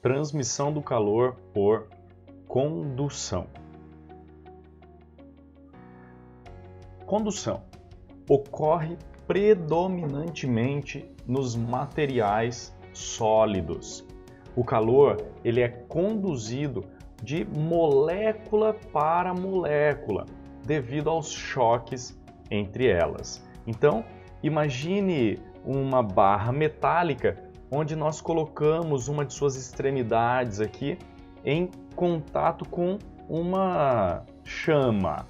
transmissão do calor por condução. Condução ocorre predominantemente nos materiais sólidos. O calor ele é conduzido de molécula para molécula devido aos choques entre elas. Então, imagine uma barra metálica onde nós colocamos uma de suas extremidades aqui em contato com uma chama,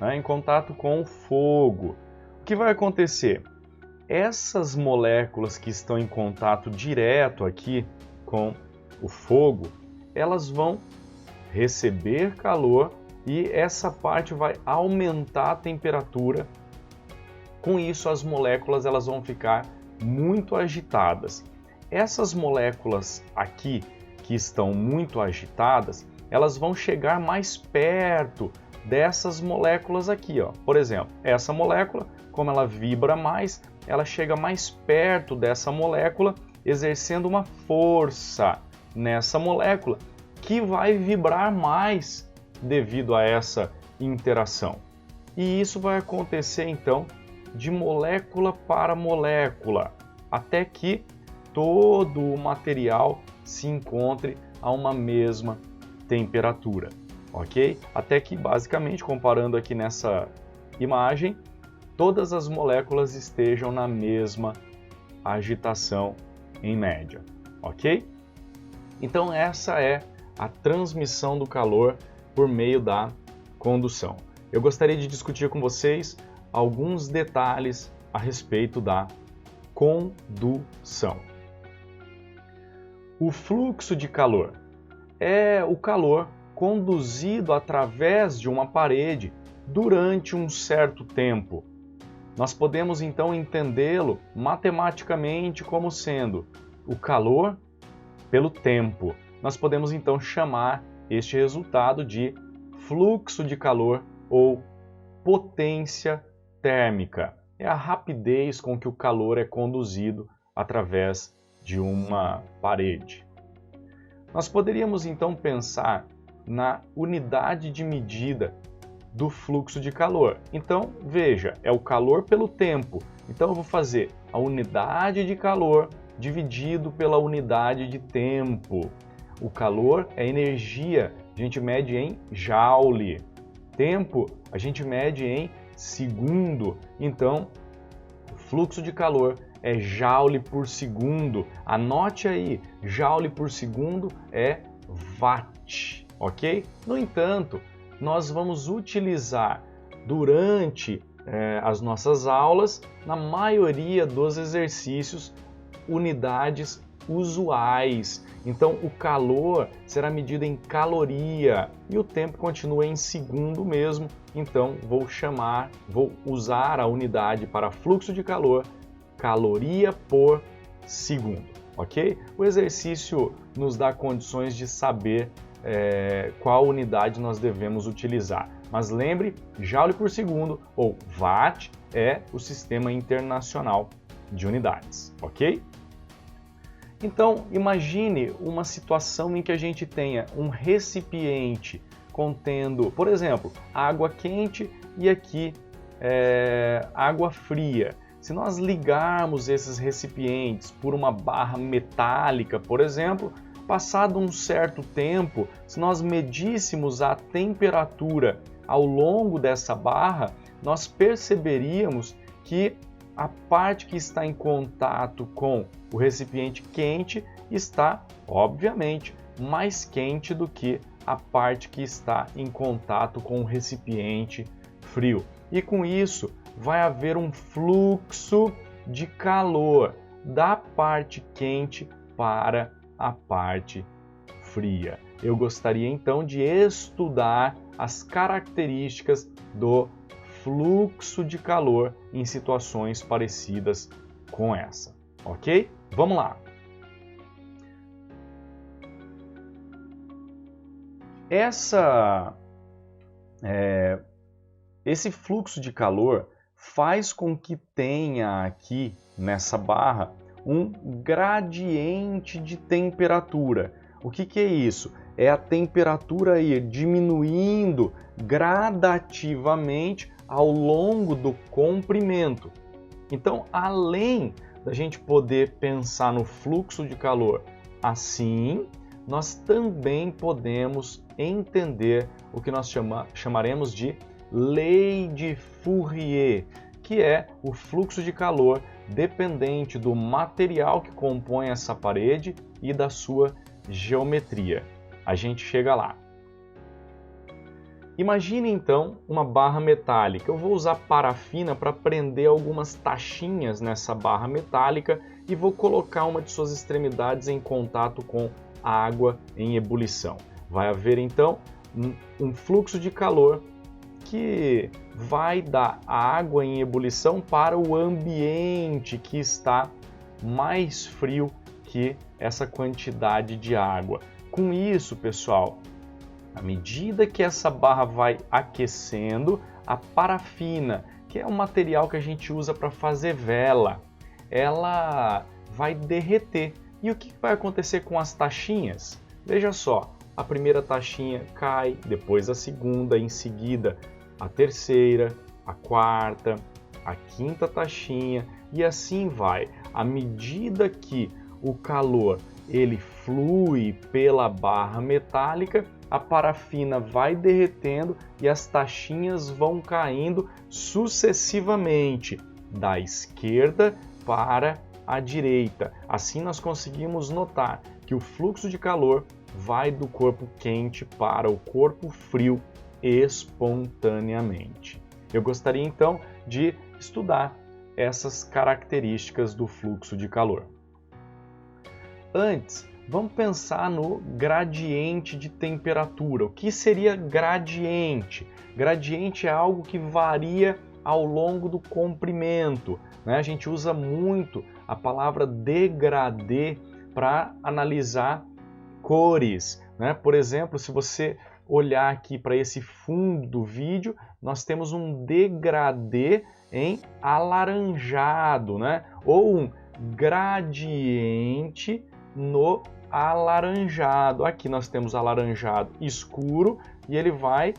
né, em contato com o fogo. O que vai acontecer? Essas moléculas que estão em contato direto aqui com o fogo, elas vão receber calor e essa parte vai aumentar a temperatura. Com isso, as moléculas elas vão ficar muito agitadas. Essas moléculas aqui que estão muito agitadas, elas vão chegar mais perto dessas moléculas aqui, ó. Por exemplo, essa molécula, como ela vibra mais, ela chega mais perto dessa molécula, exercendo uma força nessa molécula que vai vibrar mais devido a essa interação. E isso vai acontecer então de molécula para molécula, até que todo o material se encontre a uma mesma temperatura, ok? Até que, basicamente, comparando aqui nessa imagem, todas as moléculas estejam na mesma agitação em média, ok? Então essa é a transmissão do calor por meio da condução. Eu gostaria de discutir com vocês alguns detalhes a respeito da condução. O fluxo de calor é o calor conduzido através de uma parede durante um certo tempo. Nós podemos então entendê-lo matematicamente como sendo o calor pelo tempo. Nós podemos então chamar este resultado de fluxo de calor ou potência térmica. É a rapidez com que o calor é conduzido através de uma parede. Nós poderíamos então pensar na unidade de medida do fluxo de calor. Então, veja, é o calor pelo tempo. Então eu vou fazer a unidade de calor dividido pela unidade de tempo. O calor é energia, a gente mede em joule. Tempo, a gente mede em segundo. Então, o fluxo de calor é joule por segundo. Anote aí, joule por segundo é watt, ok? No entanto, nós vamos utilizar durante as nossas aulas, na maioria dos exercícios, unidades usuais. Então, o calor será medido em caloria e o tempo continua em segundo mesmo. Então, vou usar a unidade para fluxo de calor, caloria por segundo, ok? O exercício nos dá condições de saber qual unidade nós devemos utilizar. Mas lembre, joule por segundo ou watt é o sistema internacional de unidades, ok? Então, imagine uma situação em que a gente tenha um recipiente contendo, por exemplo, água quente e aqui água fria. Se nós ligarmos esses recipientes por uma barra metálica, por exemplo, passado um certo tempo, se nós medíssemos a temperatura ao longo dessa barra, nós perceberíamos que a parte que está em contato com o recipiente quente está, obviamente, mais quente do que a parte que está em contato com o recipiente frio. E com isso, vai haver um fluxo de calor da parte quente para a parte fria. Eu gostaria então de estudar as características do fluxo de calor em situações parecidas com essa, ok? Vamos lá! Esse fluxo de calor faz com que tenha aqui nessa barra um gradiente de temperatura. O que é isso? É a temperatura ir diminuindo gradativamente ao longo do comprimento. Então, além da gente poder pensar no fluxo de calor assim, nós também podemos entender o que nós chamaremos de lei de Fourier, que é o fluxo de calor dependente do material que compõe essa parede e da sua geometria. A gente chega lá. Imagine então uma barra metálica. Eu vou usar parafina para prender algumas tachinhas nessa barra metálica e vou colocar uma de suas extremidades em contato com a água em ebulição. Vai haver então um fluxo de calor que vai dar a água em ebulição para o ambiente que está mais frio que essa quantidade de água. Com isso, pessoal, à medida que essa barra vai aquecendo, a parafina, que é um material que a gente usa para fazer vela, ela vai derreter. E o que vai acontecer com as tachinhas? Veja só, a primeira tachinha cai, depois a segunda, em seguida a terceira, a quarta, a quinta tachinha e assim vai. À medida que o calor ele flui pela barra metálica, a parafina vai derretendo e as tachinhas vão caindo sucessivamente da esquerda para a direita. Assim nós conseguimos notar que o fluxo de calor vai do corpo quente para o corpo frio espontaneamente. Eu gostaria então de estudar essas características do fluxo de calor. Antes, vamos pensar no gradiente de temperatura. O que seria gradiente? Gradiente é algo que varia ao longo do comprimento, né? A gente usa muito a palavra degradê para analisar cores, né? Por exemplo, se você olhar aqui para esse fundo do vídeo, nós temos um degradê em alaranjado, né? Ou um gradiente no alaranjado. Aqui nós temos alaranjado escuro e ele vai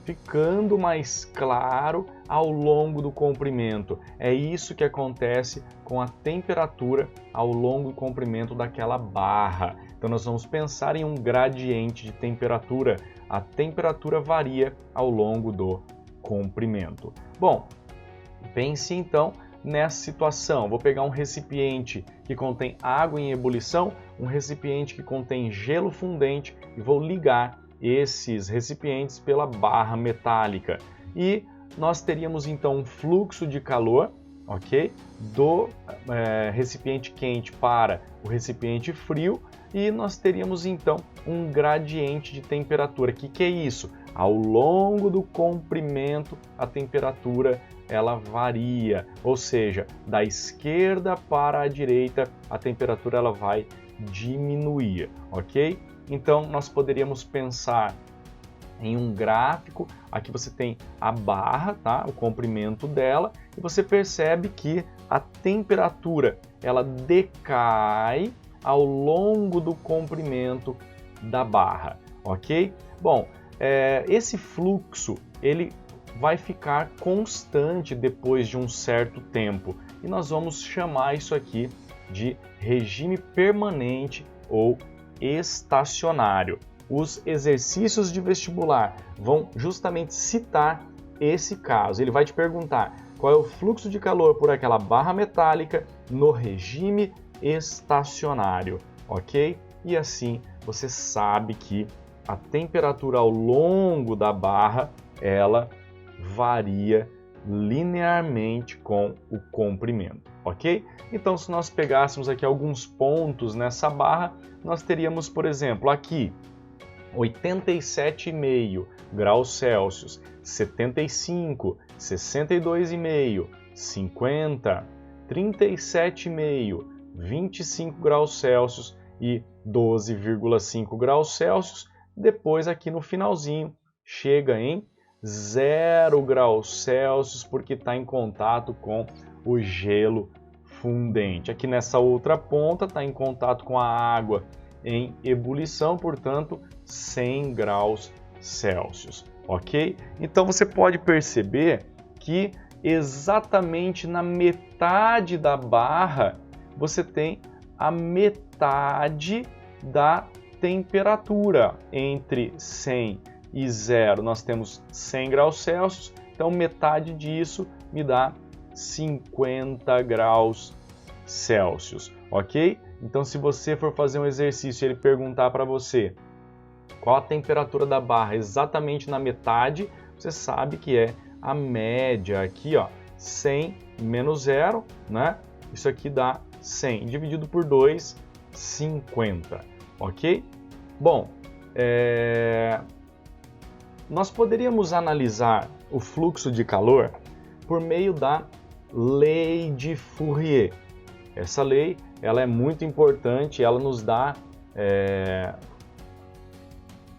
ficando mais claro ao longo do comprimento. É isso que acontece com a temperatura ao longo do comprimento daquela barra. Então nós vamos pensar em um gradiente de temperatura. A temperatura varia ao longo do comprimento. Bom, pense então nessa situação. Vou pegar um recipiente que contém água em ebulição, um recipiente que contém gelo fundente e vou ligar esses recipientes pela barra metálica. E nós teríamos então um fluxo de calor, ok? Do recipiente quente para o recipiente frio e nós teríamos então um gradiente de temperatura. O que é isso? Ao longo do comprimento, a temperatura ela varia, ou seja, da esquerda para a direita, a temperatura ela vai diminuir, ok? Então, nós poderíamos pensar em um gráfico. Aqui você tem a barra, tá? O comprimento dela, e você percebe que a temperatura ela decai ao longo do comprimento da barra, ok? Bom, esse fluxo ele vai ficar constante depois de um certo tempo e nós vamos chamar isso aqui de regime permanente ou estacionário. Os exercícios de vestibular vão justamente citar esse caso. Ele vai te perguntar qual é o fluxo de calor por aquela barra metálica no regime estacionário, ok? E assim você sabe que a temperatura ao longo da barra ela varia linearmente com o comprimento, ok? Então, se nós pegássemos aqui alguns pontos nessa barra, nós teríamos, por exemplo, aqui 87,5 graus Celsius, 75, 62,5, 50, 37,5, 25 graus Celsius e 12,5 graus Celsius. Depois, aqui no finalzinho, chega em 0 graus Celsius, porque está em contato com o gelo fundente. Aqui nessa outra ponta está em contato com a água em ebulição, portanto, 100 graus Celsius, ok? Então você pode perceber que exatamente na metade da barra você tem a metade da temperatura. Entre 100 e 0 nós temos 100 graus Celsius, então metade disso me dá 50 graus Celsius, ok? Então se você for fazer um exercício e ele perguntar para você qual a temperatura da barra exatamente na metade, você sabe que é a média aqui, ó, 100 menos 0, né? Isso aqui dá 100, dividido por 2, 50, ok? Bom, nós poderíamos analisar o fluxo de calor por meio da lei de Fourier. Essa lei ela é muito importante, ela nos dá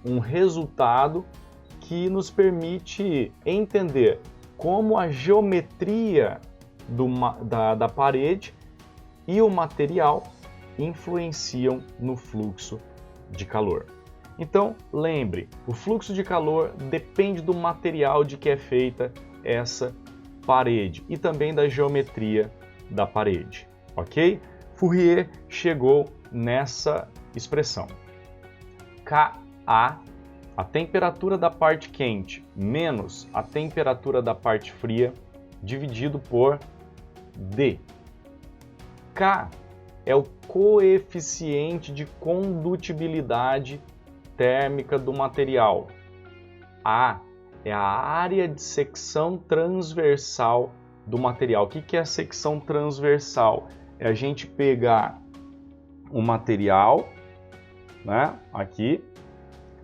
um resultado que nos permite entender como a geometria da parede e o material influenciam no fluxo de calor. Então, lembre, o fluxo de calor depende do material de que é feita essa parede e também da geometria da parede, ok? Fourier chegou nessa expressão. Ka, a temperatura da parte quente menos a temperatura da parte fria, dividido por D. K é o coeficiente de condutibilidade térmica do material. A é a área de secção transversal do material. O que é a secção transversal? É a gente pegar o material, né, aqui,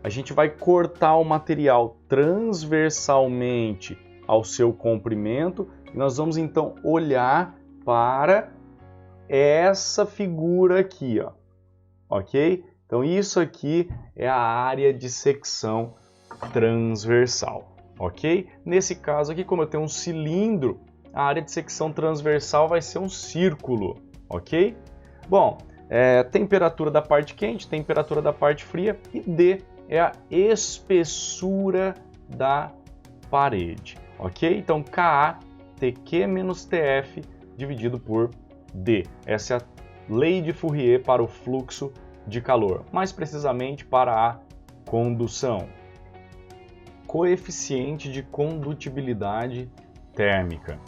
a gente vai cortar o material transversalmente ao seu comprimento e nós vamos então olhar para essa figura aqui, ó, ok? Então isso aqui é a área de secção transversal, ok? Nesse caso aqui, como eu tenho um cilindro, a área de secção transversal vai ser um círculo, ok? Bom, temperatura da parte quente, temperatura da parte fria e D é a espessura da parede, ok? Então Ka, Tq menos Tf dividido por D. Essa é a lei de Fourier para o fluxo de calor, mais precisamente para a condução. Coeficiente de condutibilidade térmica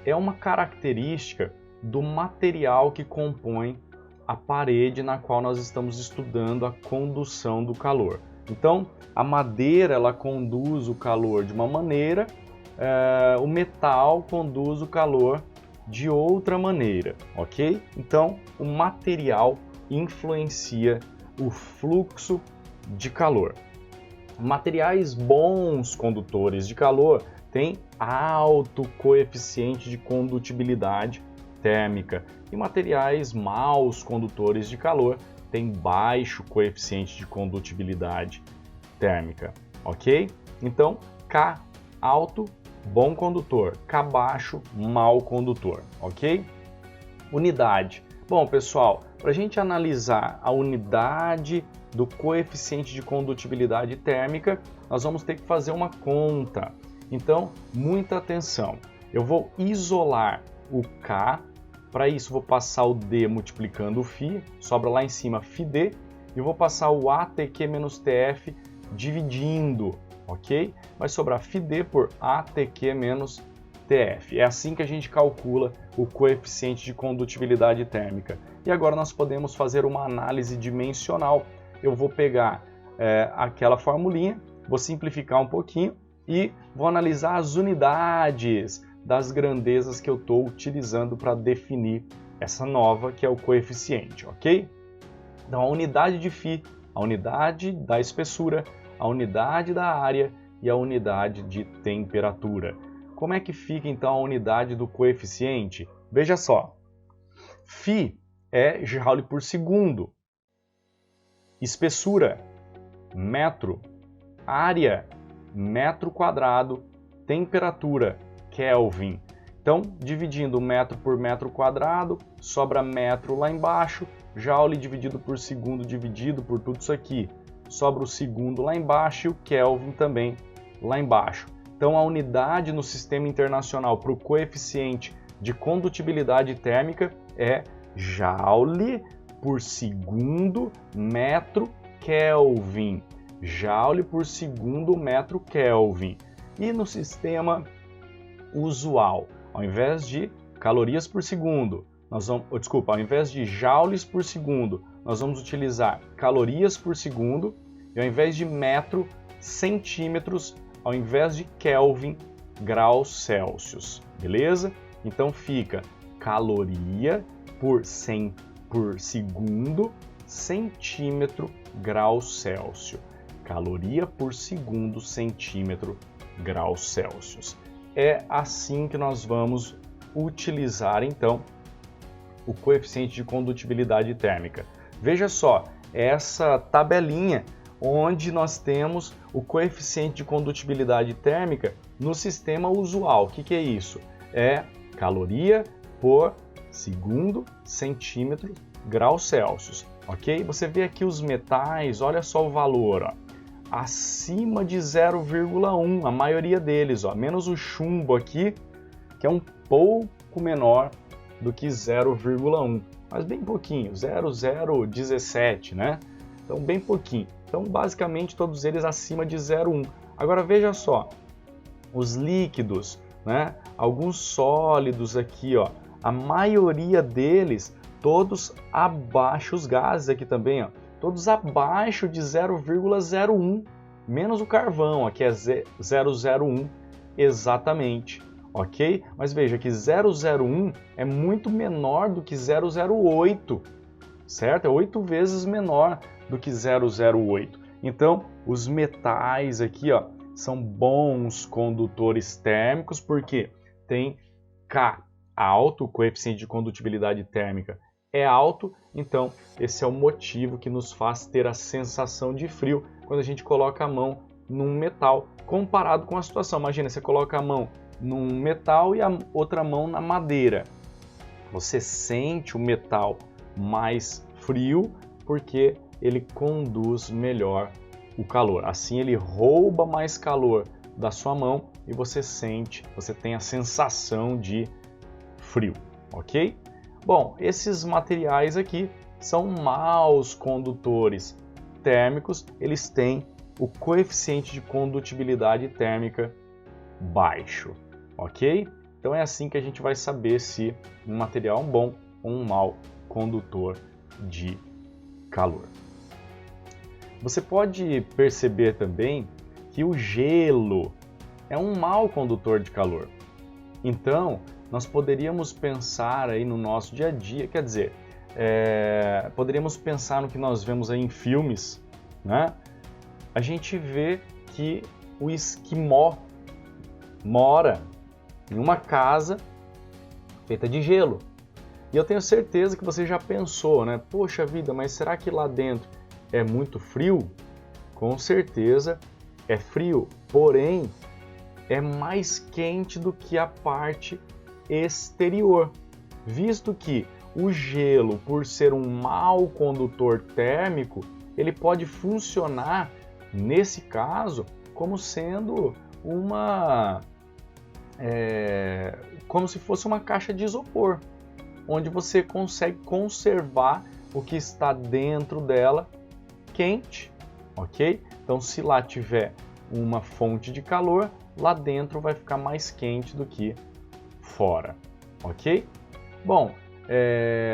é uma característica do material que compõe a parede na qual nós estamos estudando a condução do calor. Então, a madeira ela conduz o calor de uma maneira, o metal conduz o calor de outra maneira, ok? Então, o material influencia o fluxo de calor. Materiais bons condutores de calor têm alto coeficiente de condutibilidade térmica e materiais maus condutores de calor têm baixo coeficiente de condutibilidade térmica, ok? Então, K alto, bom condutor, K baixo, mau condutor, ok? Unidade. Bom, pessoal, para a gente analisar a unidade do coeficiente de condutibilidade térmica, nós vamos ter que fazer uma conta. Então, muita atenção. Eu vou isolar o K, para isso vou passar o D multiplicando o Φ, sobra lá em cima Φd, e vou passar o ATQ menos TF dividindo, ok? Vai sobrar Φd por ATQ menos TF. É assim que a gente calcula o coeficiente de condutibilidade térmica. E agora nós podemos fazer uma análise dimensional. Eu vou pegar aquela formulinha, vou simplificar um pouquinho e vou analisar as unidades das grandezas que eu estou utilizando para definir essa nova, que é o coeficiente, ok? Então, a unidade de Φ, a unidade da espessura, a unidade da área e a unidade de temperatura. Como é que fica, então, a unidade do coeficiente? Veja só, Φ é Joule por segundo, espessura, metro, área, metro quadrado, temperatura, Kelvin. Então, dividindo metro por metro quadrado, sobra metro lá embaixo, joule dividido por segundo dividido por tudo isso aqui, sobra o segundo lá embaixo e o Kelvin também lá embaixo. Então, a unidade no sistema internacional para o coeficiente de condutibilidade térmica é joule por segundo metro Kelvin. Joule por segundo metro Kelvin. E no sistema usual, ao invés de calorias por segundo, ao invés de joules por segundo, nós vamos utilizar calorias por segundo, e ao invés de metro, centímetros, ao invés de Kelvin, graus Celsius, beleza? Então fica caloria por segundo, centímetro, graus Celsius. Caloria por segundo, centímetro, graus Celsius. É assim que nós vamos utilizar, então, o coeficiente de condutibilidade térmica. Veja só, essa tabelinha onde nós temos o coeficiente de condutibilidade térmica no sistema usual. O que é isso? É caloria por segundo, centímetro, graus Celsius, ok? Você vê aqui os metais, olha só o valor, ó, acima de 0,1, a maioria deles, ó, menos o chumbo aqui, que é um pouco menor do que 0,1, mas bem pouquinho, 0,017, né? Então bem pouquinho. Então basicamente todos eles acima de 0,1. Agora veja só, os líquidos, né? Alguns sólidos aqui, ó, a maioria deles todos abaixo, os gases aqui também, ó, todos abaixo de 0,01, menos o carvão, aqui é 0,01 exatamente, ok? Mas veja que 0,01 é muito menor do que 0,08, certo? É 8 vezes menor do que 0,08. Então, os metais aqui, ó, são bons condutores térmicos porque tem K alto, o coeficiente de condutibilidade térmica é alto, então esse é o motivo que nos faz ter a sensação de frio quando a gente coloca a mão num metal, comparado com a situação. Imagina, você coloca a mão num metal e a outra mão na madeira. Você sente o metal mais frio porque ele conduz melhor o calor. Assim ele rouba mais calor da sua mão e você tem a sensação de frio, ok? Bom, esses materiais aqui são maus condutores térmicos, eles têm o coeficiente de condutibilidade térmica baixo, ok? Então é assim que a gente vai saber se um material é um bom ou um mau condutor de calor. Você pode perceber também que o gelo é um mau condutor de calor. Então, nós poderíamos pensar aí no nosso dia a dia, quer dizer, poderíamos pensar no que nós vemos aí em filmes, né? A gente vê que o esquimó mora em uma casa feita de gelo. E eu tenho certeza que você já pensou, né? Poxa vida, mas será que lá dentro é muito frio? Com certeza é frio, porém é mais quente do que a parte exterior, visto que o gelo, por ser um mau condutor térmico, ele pode funcionar, nesse caso, como sendo como se fosse uma caixa de isopor, onde você consegue conservar o que está dentro dela quente, ok? Então, se lá tiver uma fonte de calor, lá dentro vai ficar mais quente do que fora, ok? Bom,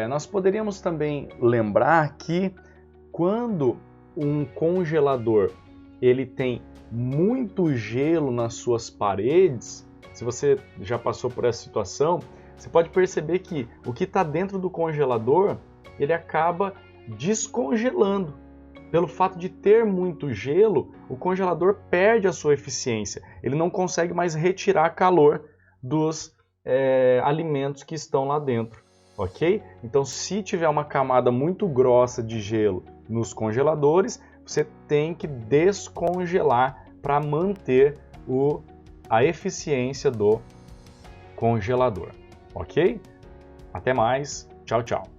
nós poderíamos também lembrar que quando um congelador ele tem muito gelo nas suas paredes, se você já passou por essa situação, você pode perceber que o que está dentro do congelador ele acaba descongelando. Pelo fato de ter muito gelo, o congelador perde a sua eficiência. Ele não consegue mais retirar calor dos alimentos que estão lá dentro, ok? Então, se tiver uma camada muito grossa de gelo nos congeladores, você tem que descongelar para manter a eficiência do congelador, ok? Até mais, tchau, tchau!